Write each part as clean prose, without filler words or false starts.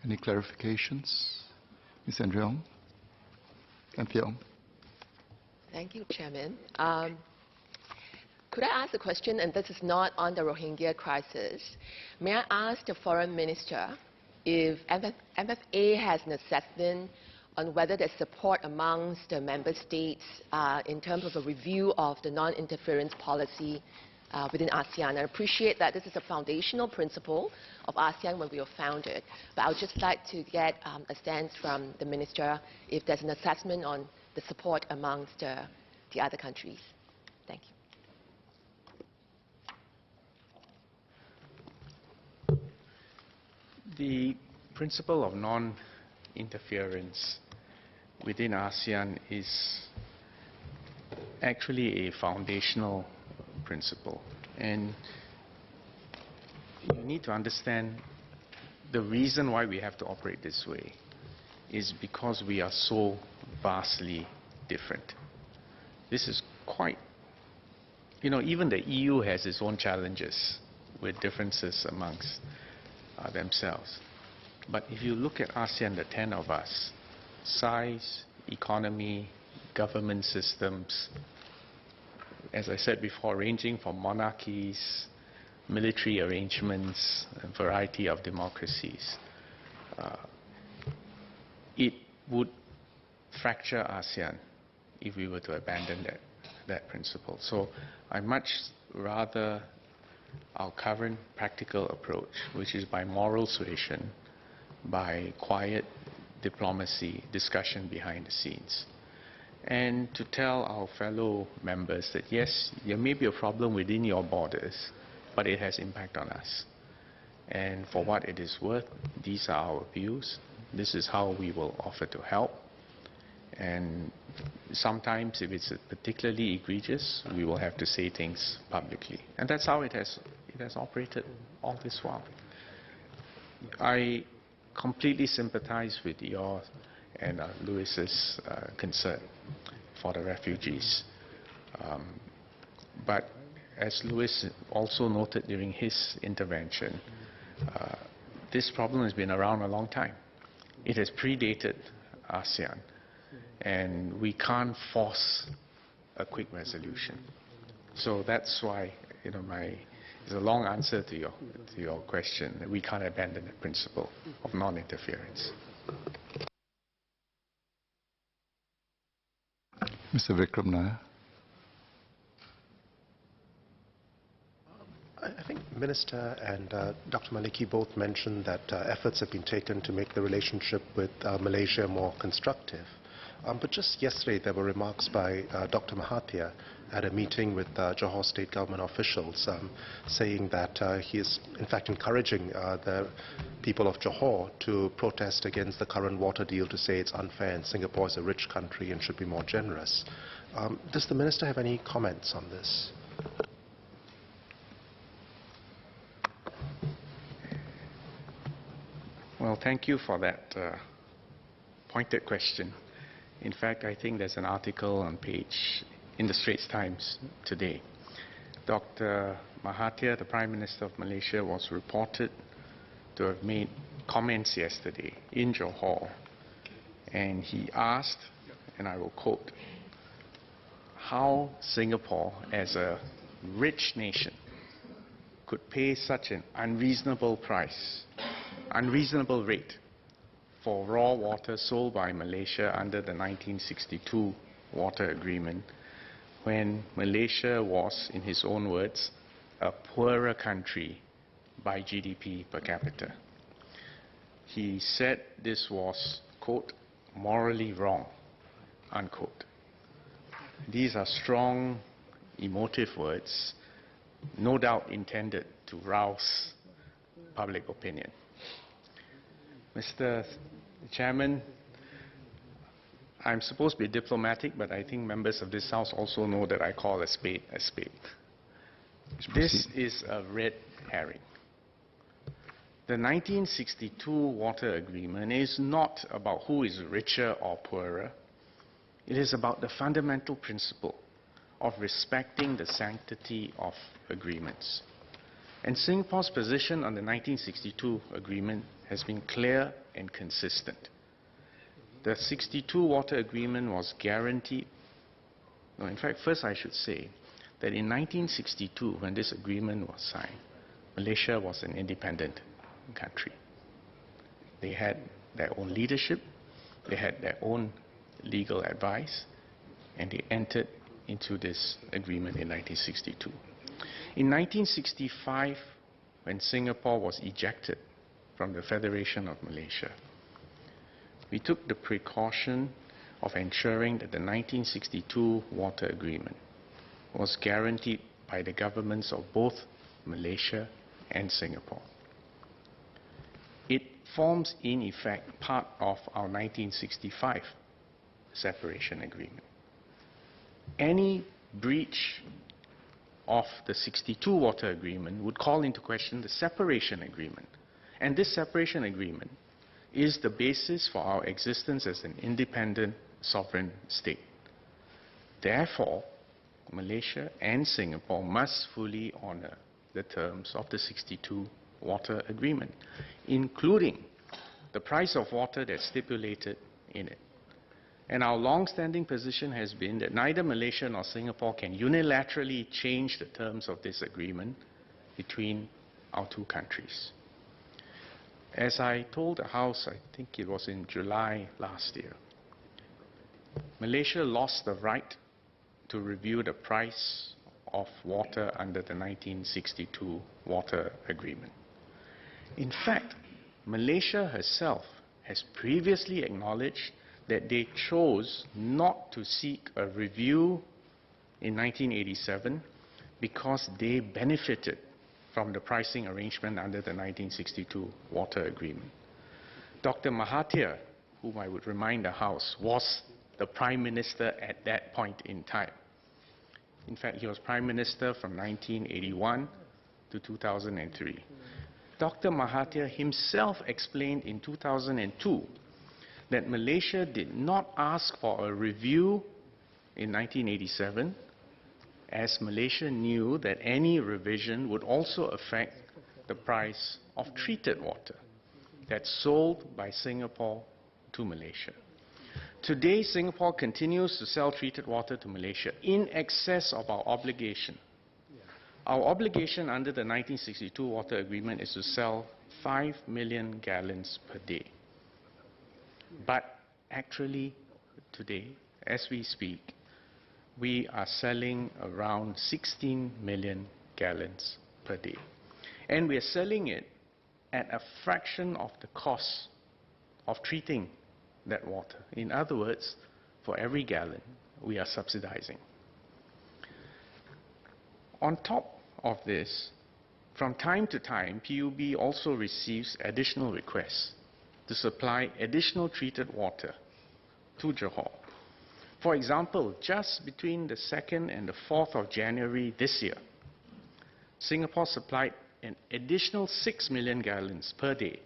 Any clarifications? Ms. Andreong? Anthiong? Thank you, Chairman. Could I ask a question, and this is not on the Rohingya crisis. May I ask the Foreign Minister if MFA has an assessment on whether there's support amongst the member states in terms of a review of the non-interference policy within ASEAN? I appreciate that this is a foundational principle of ASEAN when we were founded, but I would just like to get a sense from the Minister if there's an assessment on the support amongst the other countries. Thank you. The principle of non-interference within ASEAN is actually a foundational principle. And you need to understand the reason why we have to operate this way is because we are so vastly different. This is quite, even the EU has its own challenges with differences amongst themselves. But if you look at ASEAN, the 10 of us, size, economy, government systems, as I said before, ranging from monarchies, military arrangements, a variety of democracies, it would fracture ASEAN if we were to abandon that principle. So I much rather our current practical approach, which is by moral suasion, by quiet diplomacy, discussion behind the scenes, and to tell our fellow members that yes, there may be a problem within your borders, but it has impact on us. And for what it is worth, these are our views. This is how we will offer to help. And sometimes, if it's particularly egregious, we will have to say things publicly. And that's how it has operated all this while. I completely sympathize with your and Louis's concern for the refugees. But as Louis also noted during his intervention, this problem has been around a long time. It has predated ASEAN. And we can't force a quick resolution. So that's why, it's a long answer to your question. We can't abandon the principle of non-interference. Mr. Vikram Nair. I think Minister and Dr. Maliki both mentioned that efforts have been taken to make the relationship with Malaysia more constructive. But just yesterday, there were remarks by Dr. Mahathir at a meeting with Johor state government officials saying that he is, in fact, encouraging the people of Johor to protest against the current water deal, to say it's unfair and Singapore is a rich country and should be more generous. Does the Minister have any comments on this? Well, thank you for that pointed question. In fact, I think there's an article on page in the Straits Times today. Dr. Mahathir, the Prime Minister of Malaysia, was reported to have made comments yesterday in Johor, and he asked, and I will quote, how Singapore, as a rich nation, could pay such an unreasonable price, unreasonable rate for raw water sold by Malaysia under the 1962 water agreement, when Malaysia was, in his own words, a poorer country by GDP per capita. He said this was, quote, morally wrong, unquote. These are strong, emotive words, no doubt intended to rouse public opinion. Mr. Chairman, I'm supposed to be diplomatic, but I think members of this House also know that I call a spade a spade. This is a red herring. The 1962 water agreement is not about who is richer or poorer. It is about the fundamental principle of respecting the sanctity of agreements. And Singapore's position on the 1962 agreement has been clear and consistent. The 62 water agreement was guaranteed. No, in fact, first I should say that in 1962, when this agreement was signed, Malaysia was an independent country. They had their own leadership, they had their own legal advice, and they entered into this agreement in 1962. In 1965, when Singapore was ejected from the Federation of Malaysia, we took the precaution of ensuring that the 1962 water agreement was guaranteed by the governments of both Malaysia and Singapore. It forms, in effect, part of our 1965 separation agreement. Any breach of the 62 water agreement would call into question the separation agreement. And this separation agreement is the basis for our existence as an independent sovereign state. Therefore, Malaysia and Singapore must fully honor the terms of the 62 water agreement, including the price of water that's stipulated in it. And our long-standing position has been that neither Malaysia nor Singapore can unilaterally change the terms of this agreement between our two countries. As I told the House, I think it was in July last year, Malaysia lost the right to review the price of water under the 1962 water agreement. In fact, Malaysia herself has previously acknowledged that they chose not to seek a review in 1987 because they benefited from the pricing arrangement under the 1962 water agreement. Dr. Mahathir, whom I would remind the House, was the Prime Minister at that point in time. In fact, he was Prime Minister from 1981 to 2003. Dr. Mahathir himself explained in 2002 that Malaysia did not ask for a review in 1987, as Malaysia knew that any revision would also affect the price of treated water that's sold by Singapore to Malaysia. Today, Singapore continues to sell treated water to Malaysia in excess of our obligation. Our obligation under the 1962 water agreement is to sell 5 million gallons per day. But actually, today, as we speak, we are selling around 16 million gallons per day. And we are selling it at a fraction of the cost of treating that water. In other words, for every gallon, we are subsidizing. On top of this, from time to time, PUB also receives additional requests to supply additional treated water to Johor. For example, just between the 2nd and the 4th of January this year, Singapore supplied an additional 6 million gallons per day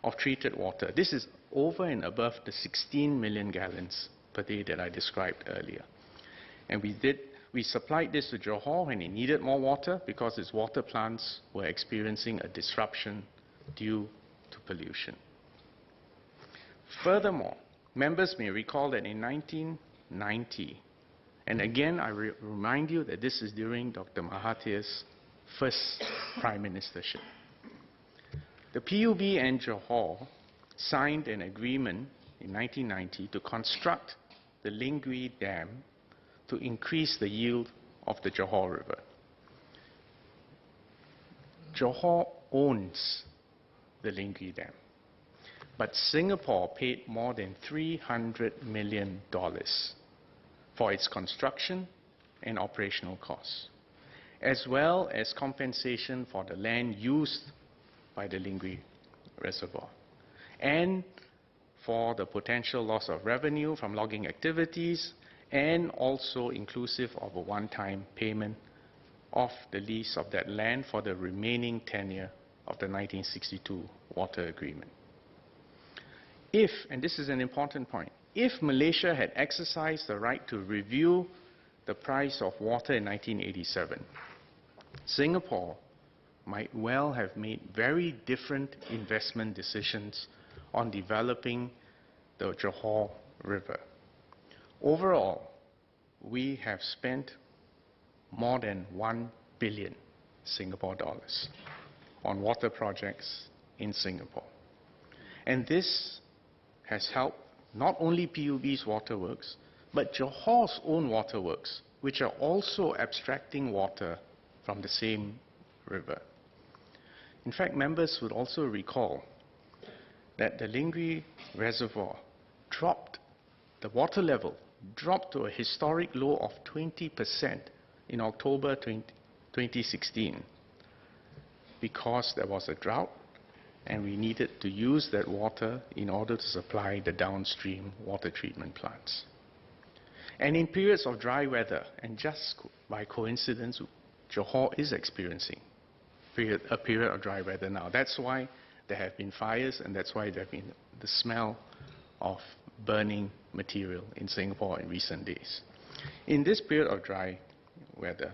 of treated water. This is over and above the 16 million gallons per day that I described earlier. And we supplied this to Johor when it needed more water because its water plants were experiencing a disruption due to pollution. Furthermore, members may recall that in 1990, and again I remind you that this is during Dr. Mahathir's first prime ministership, the PUB and Johor signed an agreement in 1990 to construct the Lingui Dam to increase the yield of the Johor River. Johor owns the Lingui Dam, but Singapore paid more than $300 million for its construction and operational costs, as well as compensation for the land used by the Lingui Reservoir, and for the potential loss of revenue from logging activities, and also inclusive of a one-time payment of the lease of that land for the remaining tenure of the 1962 water agreement. If, and this is an important point, if Malaysia had exercised the right to review the price of water in 1987, Singapore might well have made very different investment decisions on developing the Johor River. Overall, we have spent more than 1 billion Singapore dollars on water projects in Singapore. And this has helped not only PUB's waterworks, but Johor's own waterworks, which are also abstracting water from the same river. In fact, members would also recall that the Lingri Reservoir dropped, the water level dropped to a historic low of 20% in October 2016 because there was a drought and we needed to use that water in order to supply the downstream water treatment plants. And in periods of dry weather, and just by coincidence, Johor is experiencing a period of dry weather now. That's why there have been fires, and that's why there have been the smell of burning material in Singapore in recent days. In this period of dry weather,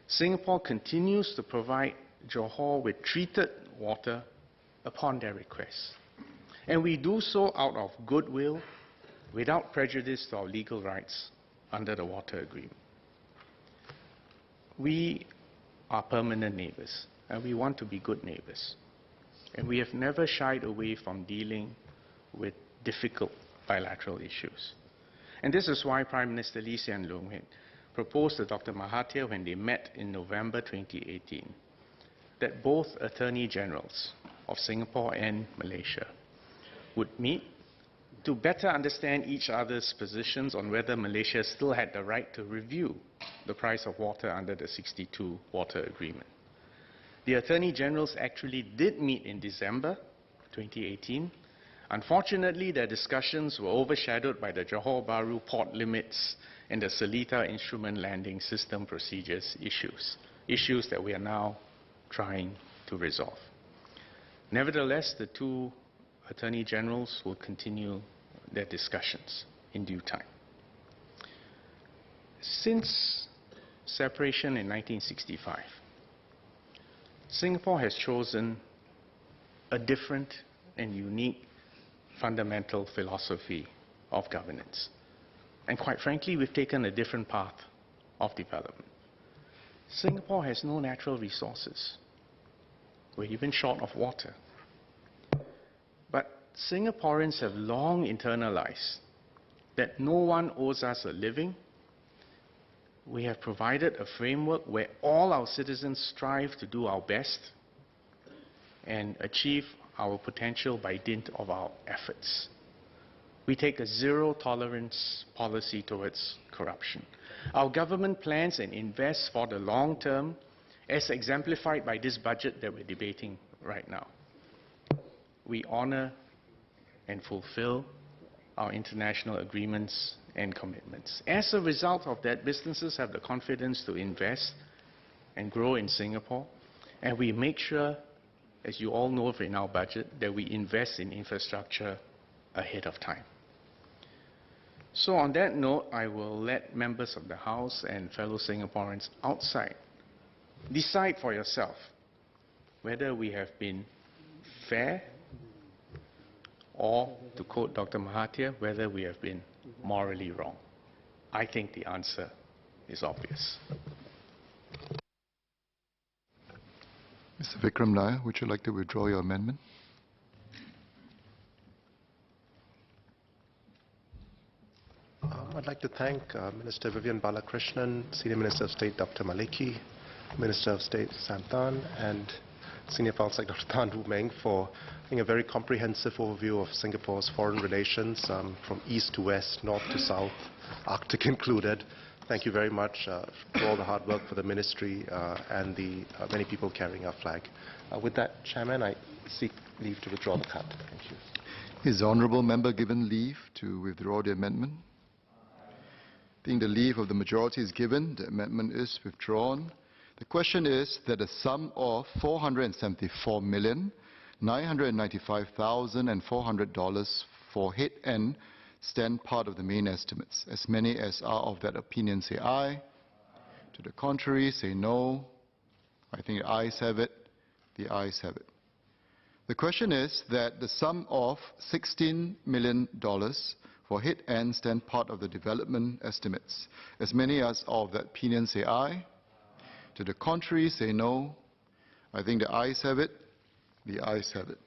Singapore continues to provide Johor with treated water upon their request. And we do so out of goodwill, without prejudice to our legal rights under the water agreement. We are permanent neighbors, and we want to be good neighbors. And we have never shied away from dealing with difficult bilateral issues. And this is why Prime Minister Lee Hsien Loong had proposed to Dr. Mahathir when they met in November 2018 that both Attorney Generals of Singapore and Malaysia would meet to better understand each other's positions on whether Malaysia still had the right to review the price of water under the 62 Water Agreement. The Attorney Generals actually did meet in December 2018. Unfortunately, their discussions were overshadowed by the Johor Bahru port limits and the Seletar Instrument Landing System procedures issues that we are now trying to resolve. Nevertheless, the two Attorney Generals will continue their discussions in due time. Since separation in 1965, Singapore has chosen a different and unique fundamental philosophy of governance. And quite frankly, we've taken a different path of development. Singapore has no natural resources. We're even short of water. But Singaporeans have long internalized that no one owes us a living. We have provided a framework where all our citizens strive to do our best and achieve our potential by dint of our efforts. We take a zero-tolerance policy towards corruption. Our government plans and invests for the long term, as exemplified by this budget that we're debating right now. We honor and fulfill our international agreements and commitments. As a result of that, businesses have the confidence to invest and grow in Singapore, and we make sure, as you all know in our budget, that we invest in infrastructure ahead of time. So on that note, I will let members of the House and fellow Singaporeans outside decide for yourself whether we have been fair or, to quote Dr. Mahathir, whether we have been morally wrong. I think the answer is obvious. Mr. Vikram Nair, would you like to withdraw your amendment? I'd like to thank Minister Vivian Balakrishnan, Senior Minister of State Dr. Maliki, Minister of State Sam Tan, and Senior Foreign Secretary Dr. Tan Wu Meng for giving a very comprehensive overview of Singapore's foreign relations from east to west, north to south, Arctic included. Thank you very much for all the hard work for the ministry and the many people carrying our flag. With that, Chairman, I seek leave to withdraw the card. Thank you. Is the honourable member given leave to withdraw the amendment? Being the leave of the majority is given, the amendment is withdrawn. The question is that a sum of $474,995,400 for head end stand part of the main estimates. As many as are of that opinion say aye. To the contrary, say no. I think the ayes have it. The ayes have it. The question is that the sum of $16 million for hit ends stand part of the development estimates. As many as of that opinion say aye. To the contrary say no. I think the ayes have it. The ayes have it.